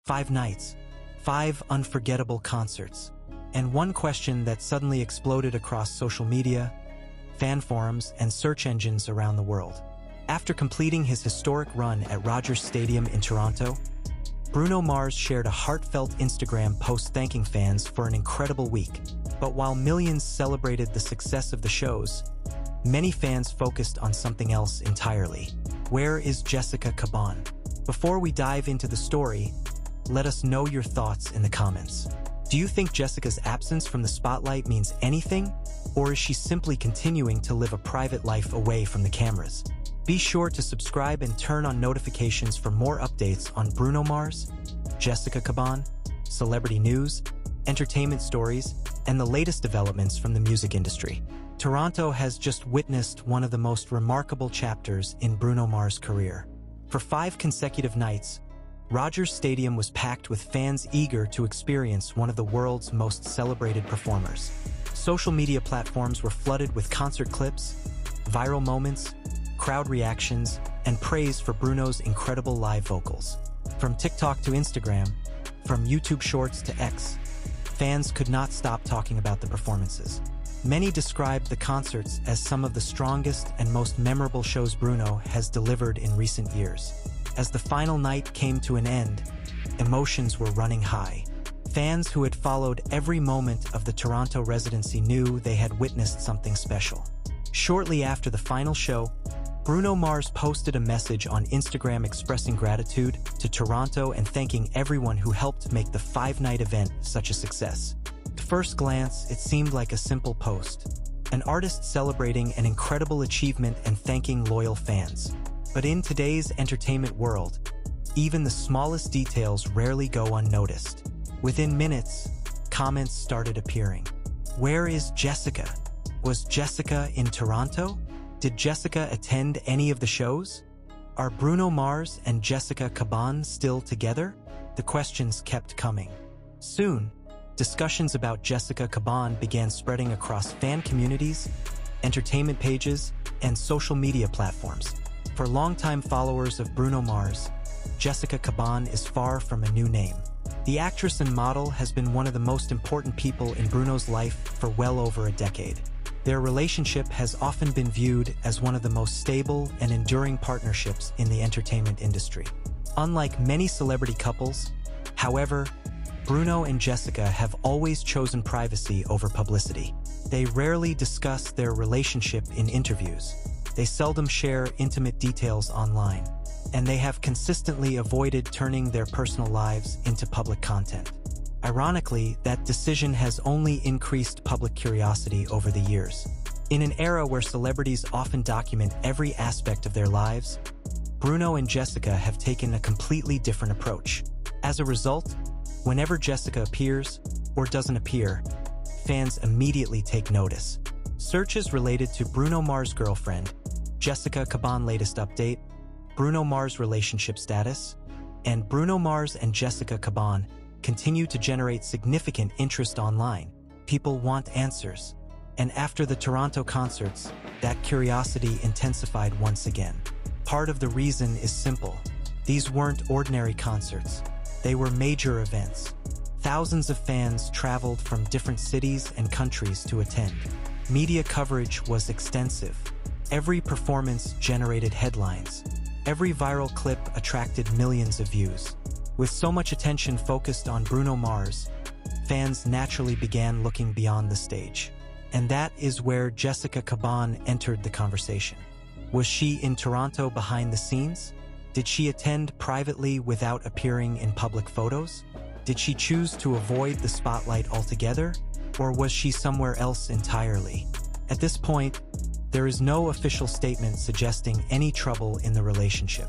5 nights, 5 unforgettable concerts, and one question that suddenly exploded across social media, fan forums, and search engines around the world. After completing his historic run at Rogers Stadium in Toronto, Bruno Mars shared a heartfelt Instagram post thanking fans for an incredible week. But while millions celebrated the success of the shows, many fans focused on something else entirely. Where is Jessica Caban? Before we dive into the story, let us know your thoughts in the comments. Do you think Jessica's absence from the spotlight means anything, or is she simply continuing to live a private life away from the cameras? Be sure to subscribe and turn on notifications for more updates on Bruno Mars, Jessica Caban, celebrity news, entertainment stories, and the latest developments from the music industry. Toronto has just witnessed one of the most remarkable chapters in Bruno Mars' career. For 5 consecutive nights, Rogers Stadium was packed with fans eager to experience one of the world's most celebrated performers. Social media platforms were flooded with concert clips, viral moments, crowd reactions, and praise for Bruno's incredible live vocals. From TikTok to Instagram, from YouTube Shorts to X, fans could not stop talking about the performances. Many described the concerts as some of the strongest and most memorable shows Bruno has delivered in recent years. As the final night came to an end, emotions were running high. Fans who had followed every moment of the Toronto residency knew they had witnessed something special. Shortly after the final show, Bruno Mars posted a message on Instagram expressing gratitude to Toronto and thanking everyone who helped make the 5-night event such a success. At first glance, it seemed like a simple post, an artist celebrating an incredible achievement and thanking loyal fans. But in today's entertainment world, even the smallest details rarely go unnoticed. Within minutes, comments started appearing. Where is Jessica? Was Jessica in Toronto? Did Jessica attend any of the shows? Are Bruno Mars and Jessica Caban still together? The questions kept coming. Soon, discussions about Jessica Caban began spreading across fan communities, entertainment pages, and social media platforms. For longtime followers of Bruno Mars, Jessica Caban is far from a new name. The actress and model has been one of the most important people in Bruno's life for well over a decade. Their relationship has often been viewed as one of the most stable and enduring partnerships in the entertainment industry. Unlike many celebrity couples, however, Bruno and Jessica have always chosen privacy over publicity. They rarely discuss their relationship in interviews. They seldom share intimate details online, and they have consistently avoided turning their personal lives into public content. Ironically, that decision has only increased public curiosity over the years. In an era where celebrities often document every aspect of their lives, Bruno and Jessica have taken a completely different approach. As a result, whenever Jessica appears or doesn't appear, fans immediately take notice. Searches related to Bruno Mars' girlfriend, Jessica Caban latest update, Bruno Mars relationship status, and Bruno Mars and Jessica Caban continue to generate significant interest online. People want answers. And after the Toronto concerts, that curiosity intensified once again. Part of the reason is simple. These weren't ordinary concerts. They were major events. Thousands of fans traveled from different cities and countries to attend. Media coverage was extensive. Every performance generated headlines. Every viral clip attracted millions of views. With so much attention focused on Bruno Mars, fans naturally began looking beyond the stage. And that is where Jessica Caban entered the conversation. Was she in Toronto behind the scenes? Did she attend privately without appearing in public photos? Did she choose to avoid the spotlight altogether? Or was she somewhere else entirely? At this point, there is no official statement suggesting any trouble in the relationship.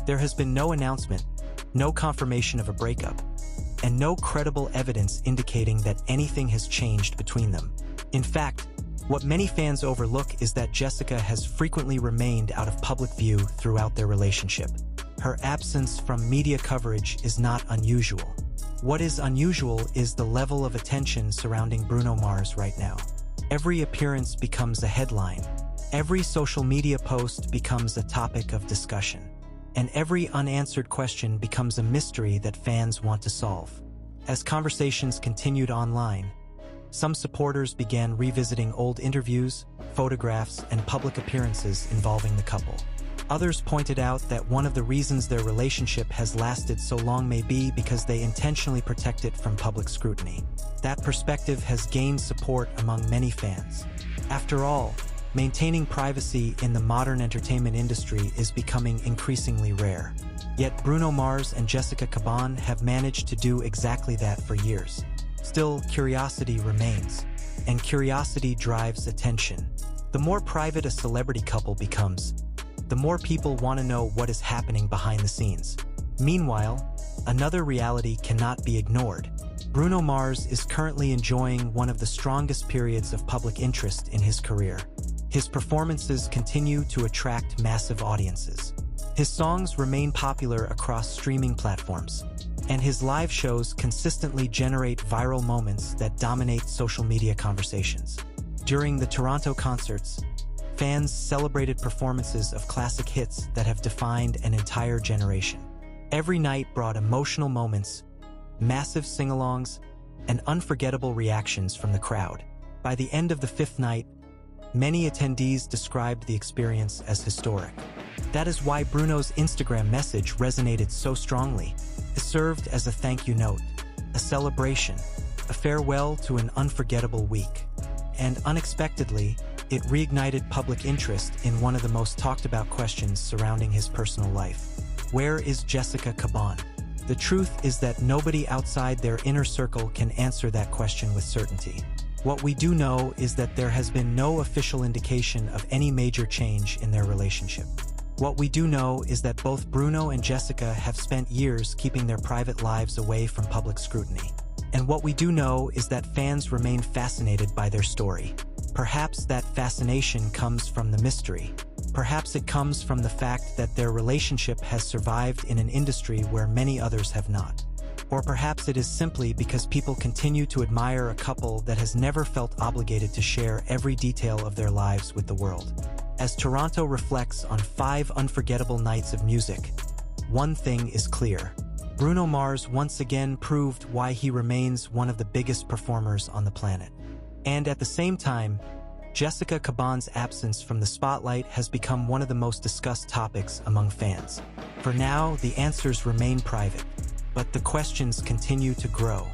There has been no announcement, no confirmation of a breakup, and no credible evidence indicating that anything has changed between them. In fact, what many fans overlook is that Jessica has frequently remained out of public view throughout their relationship. Her absence from media coverage is not unusual. What is unusual is the level of attention surrounding Bruno Mars right now. Every appearance becomes a headline. Every social media post becomes a topic of discussion. and every unanswered question becomes a mystery that fans want to solve. As conversations continued online, some supporters began revisiting old interviews, photographs, and public appearances involving the couple. Others pointed out that one of the reasons their relationship has lasted so long may be because they intentionally protect it from public scrutiny. That perspective has gained support among many fans. After all, maintaining privacy in the modern entertainment industry is becoming increasingly rare. Yet Bruno Mars and Jessica Caban have managed to do exactly that for years. Still, curiosity remains, and curiosity drives attention. The more private a celebrity couple becomes, the more people want to know what is happening behind the scenes. Meanwhile, another reality cannot be ignored. Bruno Mars is currently enjoying one of the strongest periods of public interest in his career. His performances continue to attract massive audiences. His songs remain popular across streaming platforms, and his live shows consistently generate viral moments that dominate social media conversations. During the Toronto concerts, fans celebrated performances of classic hits that have defined an entire generation. Every night brought emotional moments, massive sing-alongs, and unforgettable reactions from the crowd. By the end of the fifth night, many attendees described the experience as historic. That is why Bruno's Instagram message resonated so strongly. It served as a thank you note, a celebration, a farewell to an unforgettable week. And unexpectedly, it reignited public interest in one of the most talked about questions surrounding his personal life. Where is Jessica Caban? The truth is that nobody outside their inner circle can answer that question with certainty. What we do know is that there has been no official indication of any major change in their relationship. What we do know is that both Bruno and Jessica have spent years keeping their private lives away from public scrutiny. And what we do know is that fans remain fascinated by their story. Perhaps that fascination comes from the mystery. Perhaps it comes from the fact that their relationship has survived in an industry where many others have not. Or perhaps it is simply because people continue to admire a couple that has never felt obligated to share every detail of their lives with the world. As Toronto reflects on 5 unforgettable nights of music, one thing is clear. Bruno Mars once again proved why he remains one of the biggest performers on the planet. And at the same time, Jessica Caban's absence from the spotlight has become one of the most discussed topics among fans. For now, the answers remain private, but the questions continue to grow.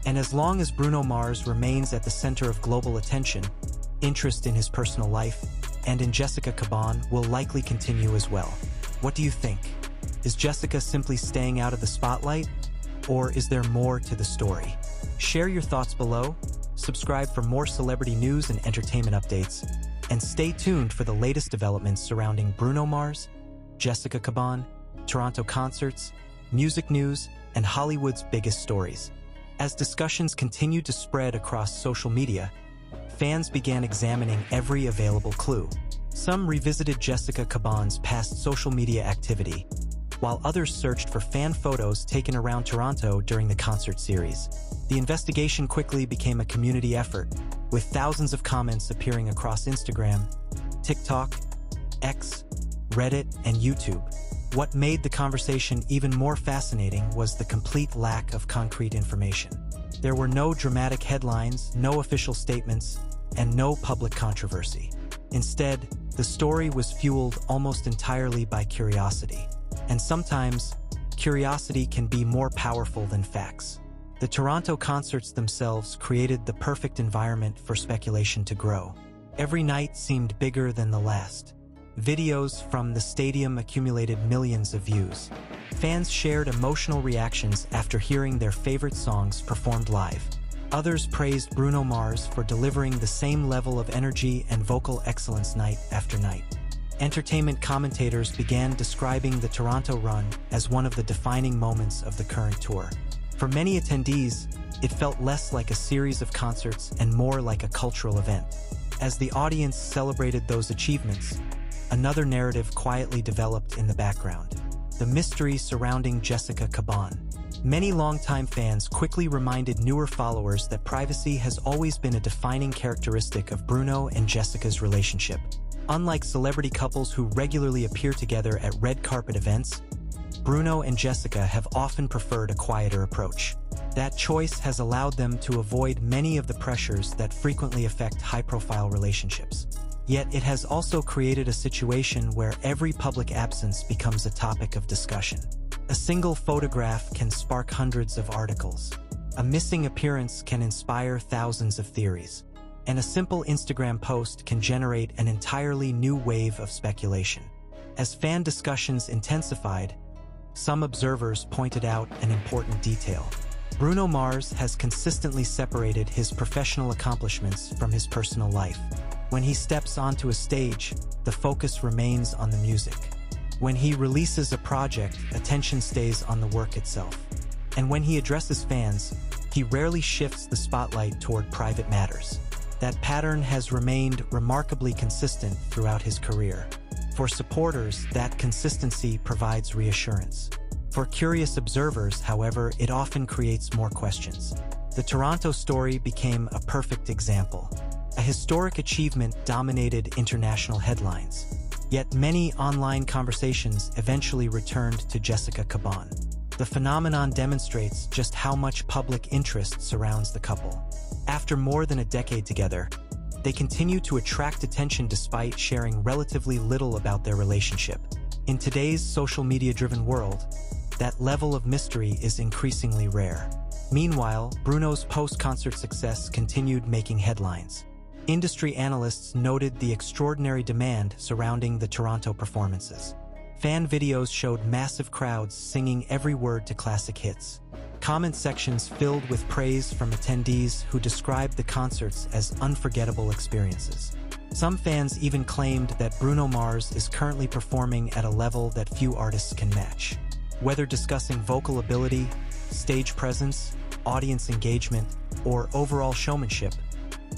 And as long as Bruno Mars remains at the center of global attention, interest in his personal life and in Jessica Caban will likely continue as well. What do you think? Is Jessica simply staying out of the spotlight, or is there more to the story? Share your thoughts below, subscribe for more celebrity news and entertainment updates, and stay tuned for the latest developments surrounding Bruno Mars, Jessica Caban, Toronto concerts, music news, and Hollywood's biggest stories. As discussions continued to spread across social media, fans began examining every available clue. Some revisited Jessica Caban's past social media activity, while others searched for fan photos taken around Toronto during the concert series. The investigation quickly became a community effort, with thousands of comments appearing across Instagram, TikTok, X, Reddit, and YouTube. What made the conversation even more fascinating was the complete lack of concrete information. There were no dramatic headlines, no official statements, and no public controversy. Instead, the story was fueled almost entirely by curiosity. And sometimes, curiosity can be more powerful than facts. The Toronto concerts themselves created the perfect environment for speculation to grow. Every night seemed bigger than the last. Videos from the stadium accumulated millions of views. Fans shared emotional reactions after hearing their favorite songs performed live. Others praised Bruno Mars for delivering the same level of energy and vocal excellence night after night. Entertainment commentators began describing the Toronto run as one of the defining moments of the current tour. For many attendees, it felt less like a series of concerts and more like a cultural event. As the audience celebrated those achievements, another narrative quietly developed in the background: the mystery surrounding Jessica Caban. Many longtime fans quickly reminded newer followers that privacy has always been a defining characteristic of Bruno and Jessica's relationship. Unlike celebrity couples who regularly appear together at red carpet events, Bruno and Jessica have often preferred a quieter approach. That choice has allowed them to avoid many of the pressures that frequently affect high-profile relationships. Yet it has also created a situation where every public absence becomes a topic of discussion. A single photograph can spark hundreds of articles. A missing appearance can inspire thousands of theories. And a simple Instagram post can generate an entirely new wave of speculation. As fan discussions intensified, some observers pointed out an important detail. Bruno Mars has consistently separated his professional accomplishments from his personal life. When he steps onto a stage, the focus remains on the music. When he releases a project, attention stays on the work itself. And when he addresses fans, he rarely shifts the spotlight toward private matters. That pattern has remained remarkably consistent throughout his career. For supporters, that consistency provides reassurance. For curious observers, however, it often creates more questions. The Toronto story became a perfect example. A historic achievement dominated international headlines. Yet many online conversations eventually returned to Jessica Caban. The phenomenon demonstrates just how much public interest surrounds the couple. After more than a decade together, they continue to attract attention despite sharing relatively little about their relationship. In today's social media-driven world, that level of mystery is increasingly rare. Meanwhile, Bruno's post-concert success continued making headlines. Industry analysts noted the extraordinary demand surrounding the Toronto performances. Fan videos showed massive crowds singing every word to classic hits. Comment sections filled with praise from attendees who described the concerts as unforgettable experiences. Some fans even claimed that Bruno Mars is currently performing at a level that few artists can match. Whether discussing vocal ability, stage presence, audience engagement, or overall showmanship,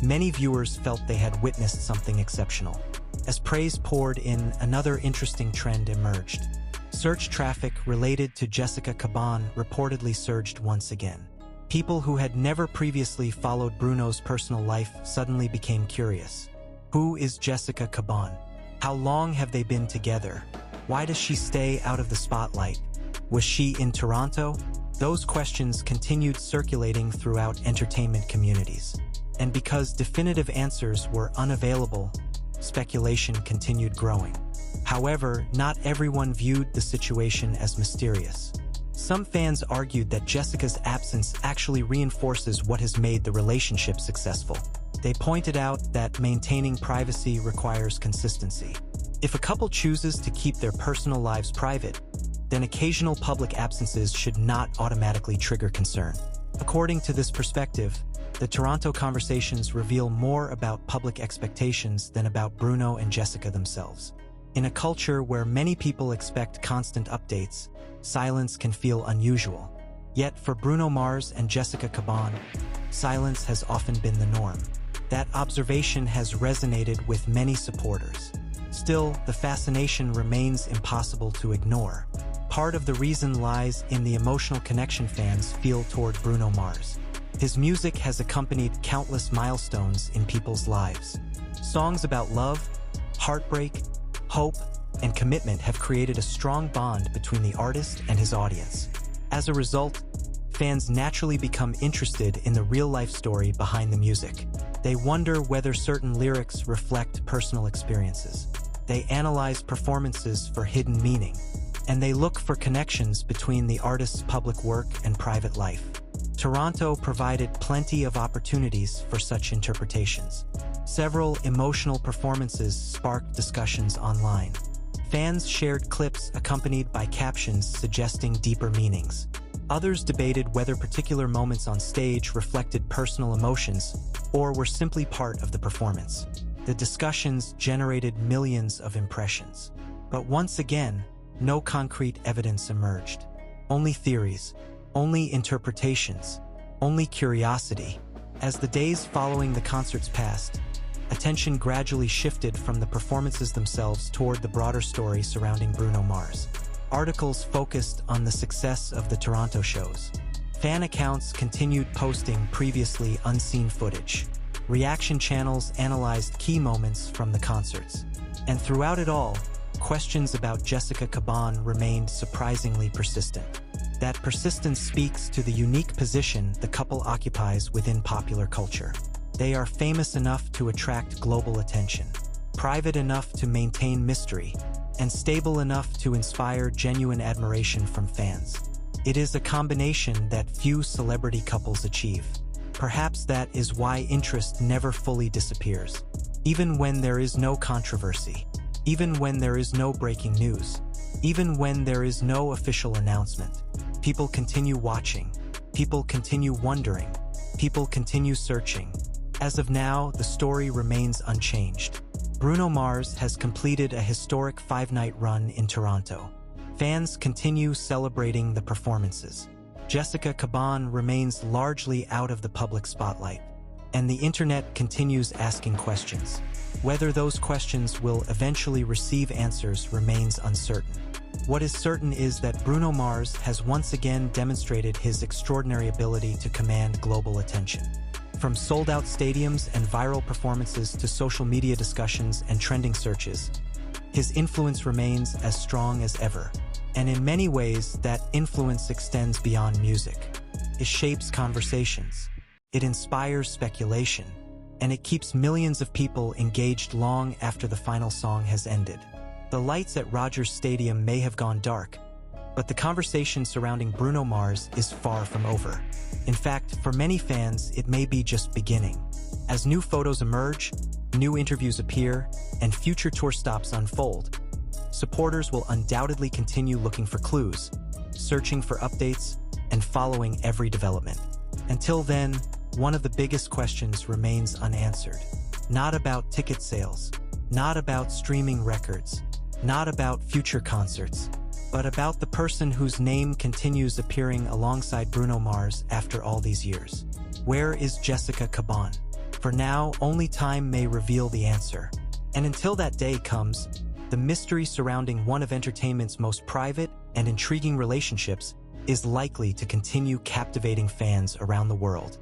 many viewers felt they had witnessed something exceptional. As praise poured in, another interesting trend emerged. Search traffic related to Jessica Caban reportedly surged once again. People who had never previously followed Bruno's personal life suddenly became curious. Who is Jessica Caban? How long have they been together? Why does she stay out of the spotlight? Was she in Toronto? Those questions continued circulating throughout entertainment communities. And because definitive answers were unavailable, speculation continued growing. However, not everyone viewed the situation as mysterious. Some fans argued that Jessica's absence actually reinforces what has made the relationship successful. They pointed out that maintaining privacy requires consistency. If a couple chooses to keep their personal lives private, then occasional public absences should not automatically trigger concern. According to this perspective, the Toronto conversations reveal more about public expectations than about Bruno and Jessica themselves. In a culture where many people expect constant updates, silence can feel unusual. Yet for Bruno Mars and Jessica Caban, silence has often been the norm. That observation has resonated with many supporters. Still, the fascination remains impossible to ignore. Part of the reason lies in the emotional connection fans feel toward Bruno Mars. His music has accompanied countless milestones in people's lives. Songs about love, heartbreak, hope, and commitment have created a strong bond between the artist and his audience. As a result, fans naturally become interested in the real-life story behind the music. They wonder whether certain lyrics reflect personal experiences. They analyze performances for hidden meaning, and they look for connections between the artist's public work and private life. Toronto provided plenty of opportunities for such interpretations. Several emotional performances sparked discussions online. Fans shared clips accompanied by captions suggesting deeper meanings. Others debated whether particular moments on stage reflected personal emotions or were simply part of the performance. The discussions generated millions of impressions. But once again, no concrete evidence emerged. Only theories, only interpretations, only curiosity. As the days following the concerts passed, attention gradually shifted from the performances themselves toward the broader story surrounding Bruno Mars. Articles focused on the success of the Toronto shows. Fan accounts continued posting previously unseen footage. Reaction channels analyzed key moments from the concerts. And throughout it all, questions about Jessica Caban remained surprisingly persistent. That persistence speaks to the unique position the couple occupies within popular culture. They are famous enough to attract global attention, private enough to maintain mystery, and stable enough to inspire genuine admiration from fans. It is a combination that few celebrity couples achieve. Perhaps that is why interest never fully disappears. Even when there is no controversy, even when there is no breaking news, even when there is no official announcement, people continue watching, people continue wondering, people continue searching. As of now, the story remains unchanged. Bruno Mars has completed a historic 5-night run in Toronto. Fans continue celebrating the performances. Jessica Caban remains largely out of the public spotlight, and the internet continues asking questions. Whether those questions will eventually receive answers remains uncertain. What is certain is that Bruno Mars has once again demonstrated his extraordinary ability to command global attention. From sold-out stadiums and viral performances to social media discussions and trending searches, his influence remains as strong as ever. And in many ways, that influence extends beyond music. It shapes conversations, it inspires speculation, and it keeps millions of people engaged long after the final song has ended. The lights at Rogers Stadium may have gone dark, but the conversation surrounding Bruno Mars is far from over. In fact, for many fans, it may be just beginning. As new photos emerge, new interviews appear, and future tour stops unfold, supporters will undoubtedly continue looking for clues, searching for updates, and following every development. Until then, one of the biggest questions remains unanswered. Not about ticket sales, not about streaming records, not about future concerts, but about the person whose name continues appearing alongside Bruno Mars after all these years. Where is Jessica Caban? For now, only time may reveal the answer. And until that day comes, the mystery surrounding one of entertainment's most private and intriguing relationships is likely to continue captivating fans around the world.